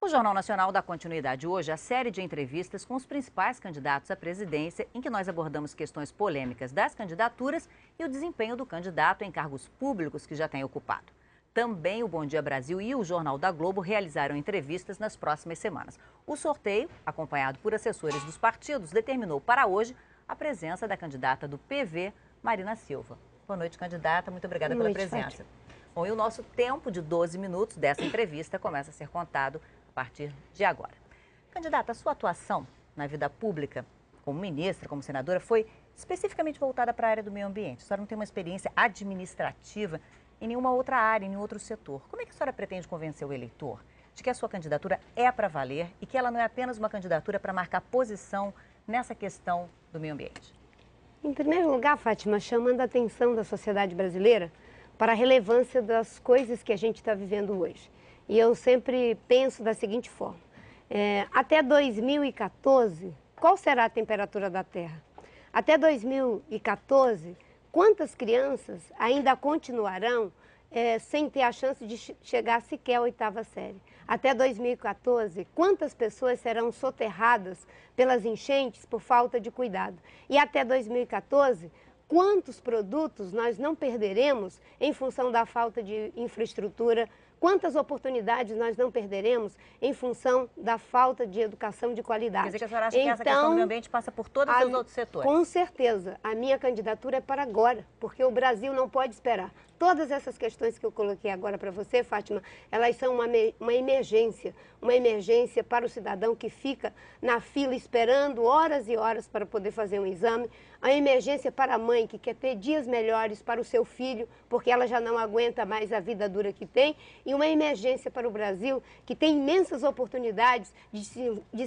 O Jornal Nacional dá continuidade hoje à série de entrevistas com os principais candidatos à presidência, em que nós abordamos questões polêmicas das candidaturas e o desempenho do candidato em cargos públicos que já tem ocupado. Também o Bom Dia Brasil e o Jornal da Globo realizaram entrevistas nas próximas semanas. O sorteio, acompanhado por assessores dos partidos, determinou para hoje a presença da candidata do PV, Marina Silva. Boa noite, candidata. Muito obrigada pela presença. Bom, e o nosso tempo de 12 minutos dessa entrevista começa a ser contado a partir de agora. Candidata, a sua atuação na vida pública, como ministra, como senadora, foi especificamente voltada para a área do meio ambiente. A senhora não tem uma experiência administrativa em nenhuma outra área, em nenhum outro setor. Como é que a senhora pretende convencer o eleitor de que a sua candidatura é para valer e que ela não é apenas uma candidatura para marcar posição nessa questão do meio ambiente? Em primeiro lugar, Fátima, chamando a atenção da sociedade brasileira para a relevância das coisas que a gente está vivendo hoje. E eu sempre penso da seguinte forma, até 2014, qual será a temperatura da Terra? Até 2014, quantas crianças ainda continuarão sem ter a chance de chegar sequer à 8ª série? Até 2014, quantas pessoas serão soterradas pelas enchentes por falta de cuidado? E até 2014, quantos produtos nós não perderemos em função da falta de infraestrutura? Quantas oportunidades nós não perderemos em função da falta de educação de qualidade? Quer dizer que a senhora acha que essa questão do meio ambiente passa por todos os outros setores? Com certeza. A minha candidatura é para agora, porque o Brasil não pode esperar. Todas essas questões que eu coloquei agora para você, Fátima, elas são uma emergência para o cidadão que fica na fila esperando horas e horas para poder fazer um exame, a emergência para a mãe que quer ter dias melhores para o seu filho, porque ela já não aguenta mais a vida dura que tem, e uma emergência para o Brasil que tem imensas oportunidades de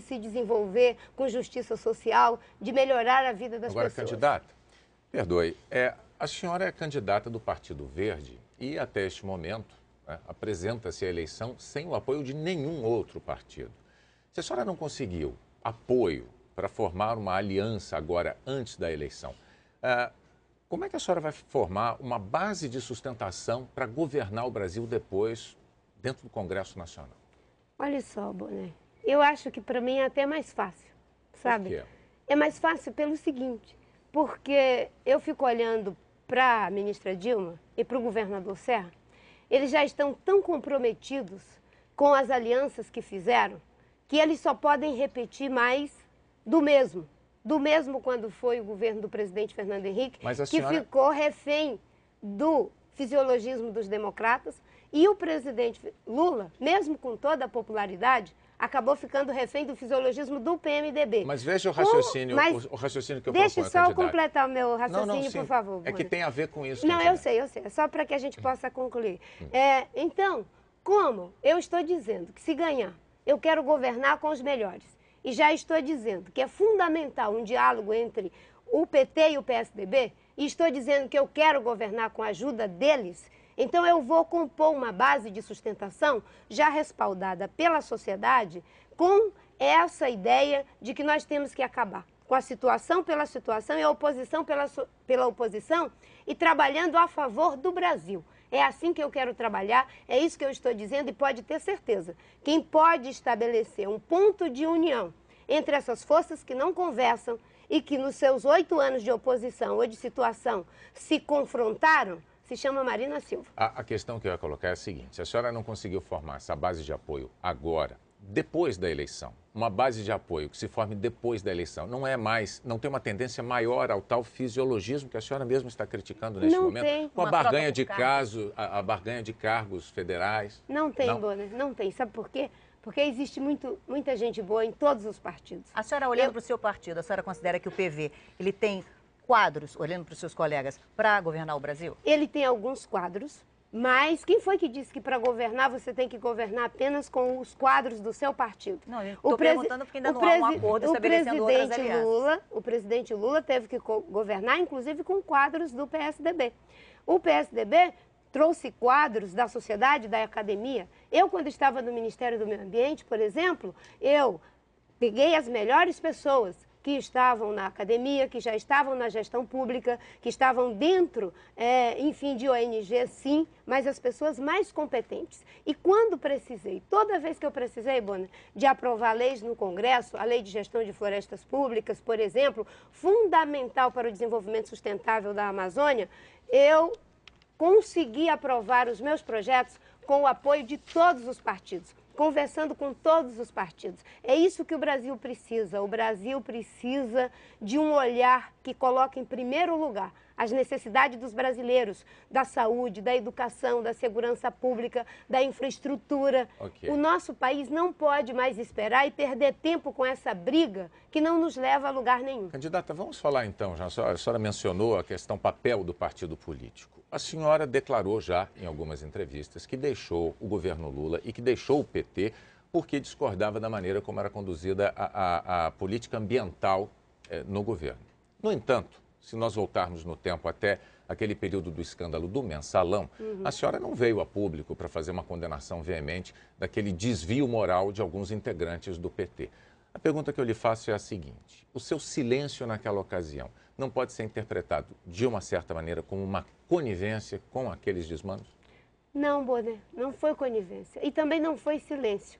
se desenvolver com justiça social, de melhorar a vida das pessoas. Agora, candidata, perdoe, a senhora é candidata do Partido Verde e, até este momento, apresenta-se à eleição sem o apoio de nenhum outro partido. Se a senhora não conseguiu apoio para formar uma aliança agora, antes da eleição, como é que a senhora vai formar uma base de sustentação para governar o Brasil depois, dentro do Congresso Nacional? Olha só, Boné, eu acho que para mim é até mais fácil, sabe? Por quê? É mais fácil pelo seguinte, porque eu fico olhando para a ministra Dilma e para o governador Serra, eles já estão tão comprometidos com as alianças que fizeram, que eles só podem repetir mais do mesmo quando foi o governo do presidente Fernando Henrique, que ficou refém do fisiologismo dos democratas, e o presidente Lula, mesmo com toda a popularidade, acabou ficando refém do fisiologismo do PMDB. Mas veja o raciocínio, o raciocínio que eu proponho, Deixa só eu completar o meu raciocínio, por favor. É que tem a ver com isso. Não, eu sei. É só para que a gente possa concluir. Então, como eu estou dizendo que se ganhar, eu quero governar com os melhores, e já estou dizendo que é fundamental um diálogo entre o PT e o PSDB, e estou dizendo que eu quero governar com a ajuda deles, então eu vou compor uma base de sustentação já respaldada pela sociedade com essa ideia de que nós temos que acabar com a situação pela situação e a oposição pela oposição e trabalhando a favor do Brasil. É assim que eu quero trabalhar, é isso que eu estou dizendo e pode ter certeza. Quem pode estabelecer um ponto de união entre essas forças que não conversam e que nos seus 8 anos de oposição ou de situação se confrontaram, se chama Marina Silva. A questão que eu ia colocar é a seguinte, se a senhora não conseguiu formar essa base de apoio agora, depois da eleição, uma base de apoio que se forme depois da eleição, não tem uma tendência maior ao tal fisiologismo que a senhora mesmo está criticando neste momento? Tem. Com a barganha de barganha de cargos federais? Não tem, Bonner, não tem. Sabe por quê? Porque existe muita gente boa em todos os partidos. A senhora, olhando para o seu partido, a senhora considera que o PV ele tem quadros, olhando para os seus colegas, para governar o Brasil? Ele tem alguns quadros, mas quem foi que disse que para governar você tem que governar apenas com os quadros do seu partido? Não, eu estou perguntando porque ainda não há um acordo estabelecendo outras alianças. O presidente Lula teve que governar, inclusive, com quadros do PSDB. O PSDB trouxe quadros da sociedade, da academia. Eu, quando estava no Ministério do Meio Ambiente, por exemplo, eu peguei as melhores pessoas, que estavam na academia, que já estavam na gestão pública, que estavam dentro, enfim, de ONG, sim, mas as pessoas mais competentes. E quando precisei, toda vez que eu precisei, Bona, de aprovar leis no Congresso, a Lei de Gestão de Florestas Públicas, por exemplo, fundamental para o desenvolvimento sustentável da Amazônia, eu consegui aprovar os meus projetos com o apoio de todos os partidos, conversando com todos os partidos. É isso que o Brasil precisa. O Brasil precisa de um olhar que coloque em primeiro lugar as necessidades dos brasileiros, da saúde, da educação, da segurança pública, da infraestrutura. Okay. O nosso país não pode mais esperar e perder tempo com essa briga que não nos leva a lugar nenhum. Candidata, vamos falar então, a senhora mencionou a questão papel do partido político. A senhora declarou já em algumas entrevistas que deixou o governo Lula e que deixou o PT porque discordava da maneira como era conduzida a política ambiental no governo. No entanto, se nós voltarmos no tempo até aquele período do escândalo do Mensalão, a senhora não veio a público para fazer uma condenação veemente daquele desvio moral de alguns integrantes do PT. A pergunta que eu lhe faço é a seguinte: o seu silêncio naquela ocasião não pode ser interpretado de uma certa maneira como uma conivência com aqueles desmandos? Não, Bona, não foi conivência e também não foi silêncio.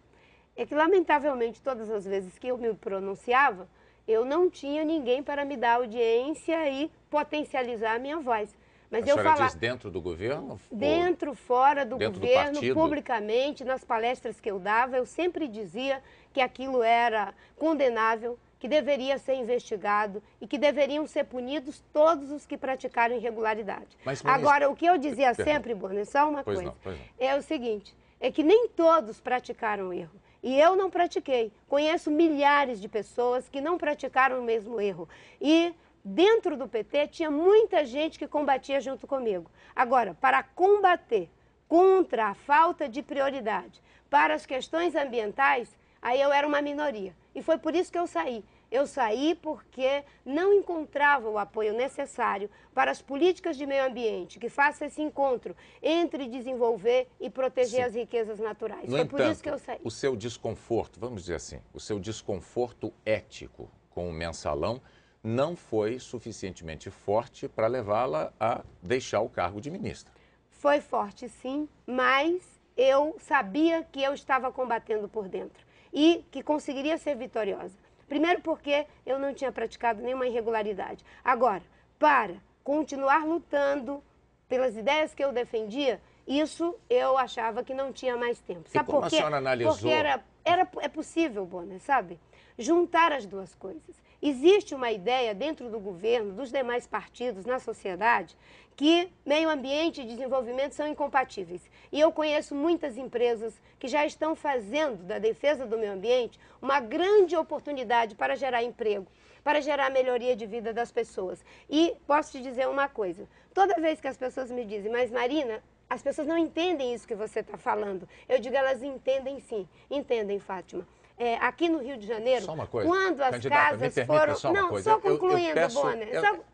É que, lamentavelmente, todas as vezes que eu me pronunciava, eu não tinha ninguém para me dar audiência e potencializar a minha voz. Mas a senhora diz dentro do governo? Dentro, fora do dentro governo, do publicamente, nas palestras que eu dava, eu sempre dizia que aquilo era condenável, que deveria ser investigado e que deveriam ser punidos todos os que praticaram irregularidade. Agora, o que eu dizia sempre, Bona, é só uma coisa, é o seguinte, é que nem todos praticaram erro. E eu não pratiquei. Conheço milhares de pessoas que não praticaram o mesmo erro. E dentro do PT tinha muita gente que combatia junto comigo. Agora, para combater contra a falta de prioridade para as questões ambientais, aí eu era uma minoria. E foi por isso que eu saí. Eu saí porque não encontrava o apoio necessário para as políticas de meio ambiente, que façam esse encontro entre desenvolver e proteger as riquezas naturais. Foi por isso que eu saí. O seu desconforto, vamos dizer assim, o seu desconforto ético com o Mensalão não foi suficientemente forte para levá-la a deixar o cargo de ministra. Foi forte, sim, mas eu sabia que eu estava combatendo por dentro e que conseguiria ser vitoriosa. Primeiro porque eu não tinha praticado nenhuma irregularidade. Agora, para continuar lutando pelas ideias que eu defendia, isso eu achava que não tinha mais tempo. Sabe por quê? A senhora analisou? Porque é possível, Bona, sabe? Juntar as duas coisas. Existe uma ideia dentro do governo, dos demais partidos, na sociedade, que meio ambiente e desenvolvimento são incompatíveis. E eu conheço muitas empresas que já estão fazendo da defesa do meio ambiente uma grande oportunidade para gerar emprego, para gerar melhoria de vida das pessoas. E posso te dizer uma coisa, toda vez que as pessoas me dizem, mas Marina, as pessoas não entendem isso que você está falando. Eu digo, elas entendem sim, entendem, Fátima. Aqui no Rio de Janeiro, só uma coisa. Quando as Candidata, casas foram... Só uma não, coisa. só concluindo, Bona.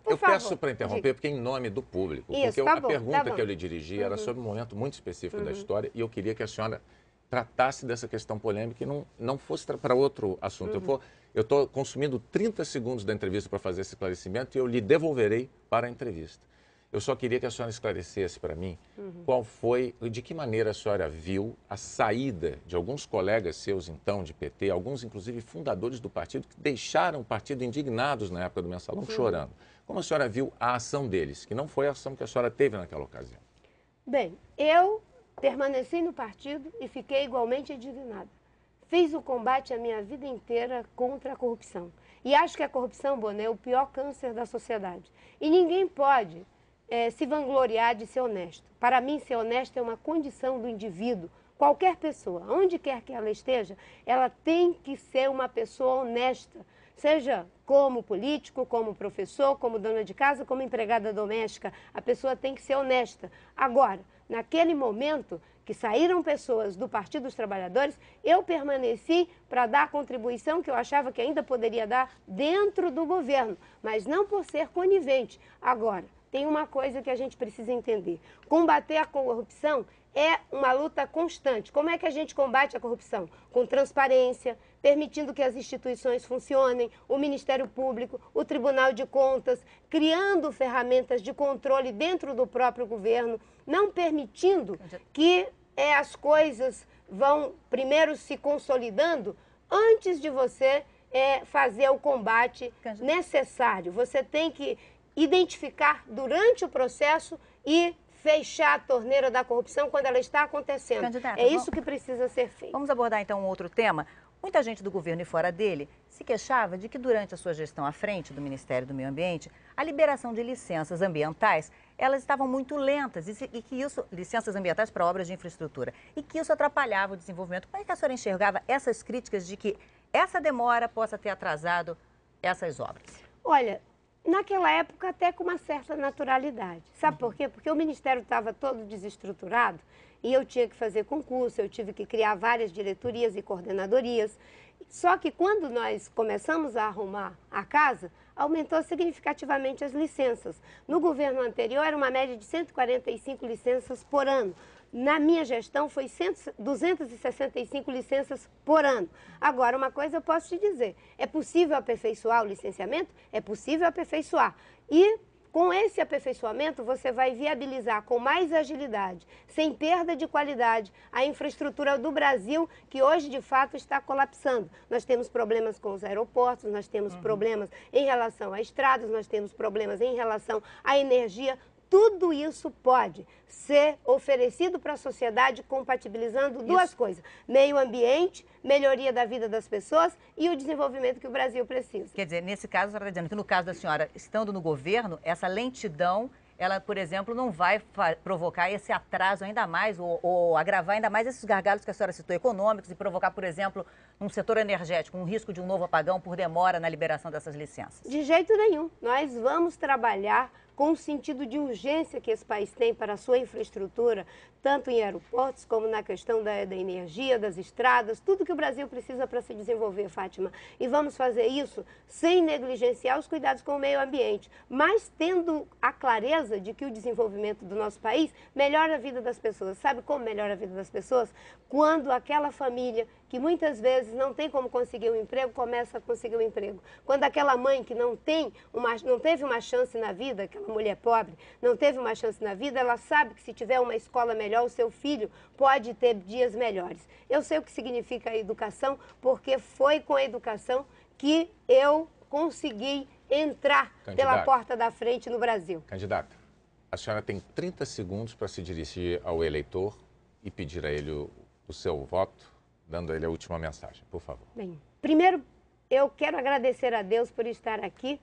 Eu peço para interromper, porque em nome do público. Isso, porque tá a bom, pergunta tá que eu lhe dirigi era sobre um momento muito específico da história e eu queria que a senhora tratasse dessa questão polêmica e não fosse para outro assunto. Eu estou consumindo 30 segundos da entrevista para fazer esse esclarecimento e eu lhe devolverei para a entrevista. Eu só queria que a senhora esclarecesse para mim qual foi, de que maneira a senhora viu a saída de alguns colegas seus, então, de PT, alguns, inclusive, fundadores do partido, que deixaram o partido indignados na época do Mensalão, chorando. Como a senhora viu a ação deles, que não foi a ação que a senhora teve naquela ocasião? Bem, eu permaneci no partido e fiquei igualmente indignada. Fiz o combate a minha vida inteira contra a corrupção. E acho que a corrupção, Bona, é o pior câncer da sociedade. E ninguém pode se vangloriar de ser honesto. Para mim, ser honesto é uma condição do indivíduo. Qualquer pessoa, onde quer que ela esteja, ela tem que ser uma pessoa honesta. Seja como político, como professor, como dona de casa, como empregada doméstica. A pessoa tem que ser honesta. Agora, naquele momento que saíram pessoas do Partido dos Trabalhadores, eu permaneci para dar a contribuição que eu achava que ainda poderia dar dentro do governo, mas não por ser conivente. Agora, tem uma coisa que a gente precisa entender. Combater a corrupção é uma luta constante. Como é que a gente combate a corrupção? Com transparência, permitindo que as instituições funcionem, o Ministério Público, o Tribunal de Contas, criando ferramentas de controle dentro do próprio governo, não permitindo que as coisas vão primeiro se consolidando antes de você fazer o combate necessário. Você tem que identificar durante o processo e fechar a torneira da corrupção quando ela está acontecendo. Candidata, isso que precisa ser feito. Vamos abordar então um outro tema. Muita gente do governo e fora dele se queixava de que durante a sua gestão à frente do Ministério do Meio Ambiente, a liberação de licenças ambientais, elas estavam muito lentas e que isso, licenças ambientais para obras de infraestrutura, e que isso atrapalhava o desenvolvimento. Como é que a senhora enxergava essas críticas de que essa demora possa ter atrasado essas obras? Olha, naquela época até com uma certa naturalidade. Sabe por quê? Porque o Ministério estava todo desestruturado e eu tinha que fazer concurso, eu tive que criar várias diretorias e coordenadorias. Só que quando nós começamos a arrumar a casa, aumentou significativamente as licenças. No governo anterior era uma média de 145 licenças por ano. Na minha gestão foi 265 licenças por ano. Agora, uma coisa eu posso te dizer, é possível aperfeiçoar o licenciamento? É possível aperfeiçoar. E com esse aperfeiçoamento, você vai viabilizar com mais agilidade, sem perda de qualidade, a infraestrutura do Brasil, que hoje, de fato, está colapsando. Nós temos problemas com os aeroportos, nós temos problemas em relação a estradas, nós temos problemas em relação à energia. Tudo isso pode ser oferecido para a sociedade compatibilizando duas coisas: meio ambiente, melhoria da vida das pessoas e o desenvolvimento que o Brasil precisa. Quer dizer, nesse caso, a senhora está dizendo que no caso da senhora, estando no governo, essa lentidão, ela, por exemplo, não vai provocar esse atraso ainda mais ou agravar ainda mais esses gargalos que a senhora citou, econômicos, e provocar, por exemplo, no setor energético, um risco de um novo apagão por demora na liberação dessas licenças? De jeito nenhum. Nós vamos trabalhar com o sentido de urgência que esse país tem para a sua infraestrutura, tanto em aeroportos como na questão da energia, das estradas, tudo que o Brasil precisa para se desenvolver, Fátima. E vamos fazer isso sem negligenciar os cuidados com o meio ambiente, mas tendo a clareza de que o desenvolvimento do nosso país melhora a vida das pessoas. Sabe como melhora a vida das pessoas? Quando aquela família que muitas vezes não tem como conseguir um emprego, começa a conseguir um emprego. Quando aquela mãe que não teve uma chance na vida, aquela mulher pobre, não teve uma chance na vida, ela sabe que se tiver uma escola melhor, o seu filho pode ter dias melhores. Eu sei o que significa a educação, porque foi com a educação que eu consegui entrar pela porta da frente no Brasil. Candidata, a senhora tem 30 segundos para se dirigir ao eleitor e pedir a ele o seu voto, dando a ele a última mensagem, por favor. Bem, primeiro, eu quero agradecer a Deus por estar aqui,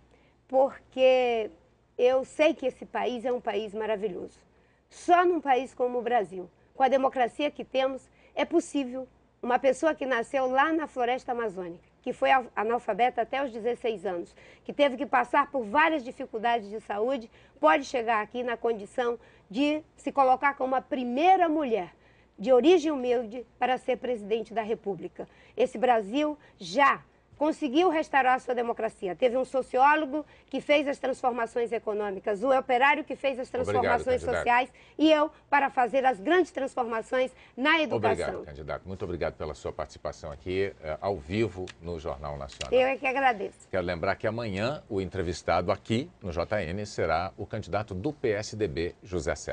porque eu sei que esse país é um país maravilhoso. Só num país como o Brasil, com a democracia que temos, é possível uma pessoa que nasceu lá na floresta amazônica, que foi analfabeta até os 16 anos, que teve que passar por várias dificuldades de saúde, pode chegar aqui na condição de se colocar como a primeira mulher de origem humilde para ser presidente da República. Esse Brasil já conseguiu restaurar a sua democracia. Teve um sociólogo que fez as transformações econômicas, o operário que fez as transformações sociais e eu para fazer as grandes transformações na educação. Obrigado, candidato. Muito obrigado pela sua participação aqui ao vivo no Jornal Nacional. Eu é que agradeço. Quero lembrar que amanhã o entrevistado aqui no JN será o candidato do PSDB, José Serra.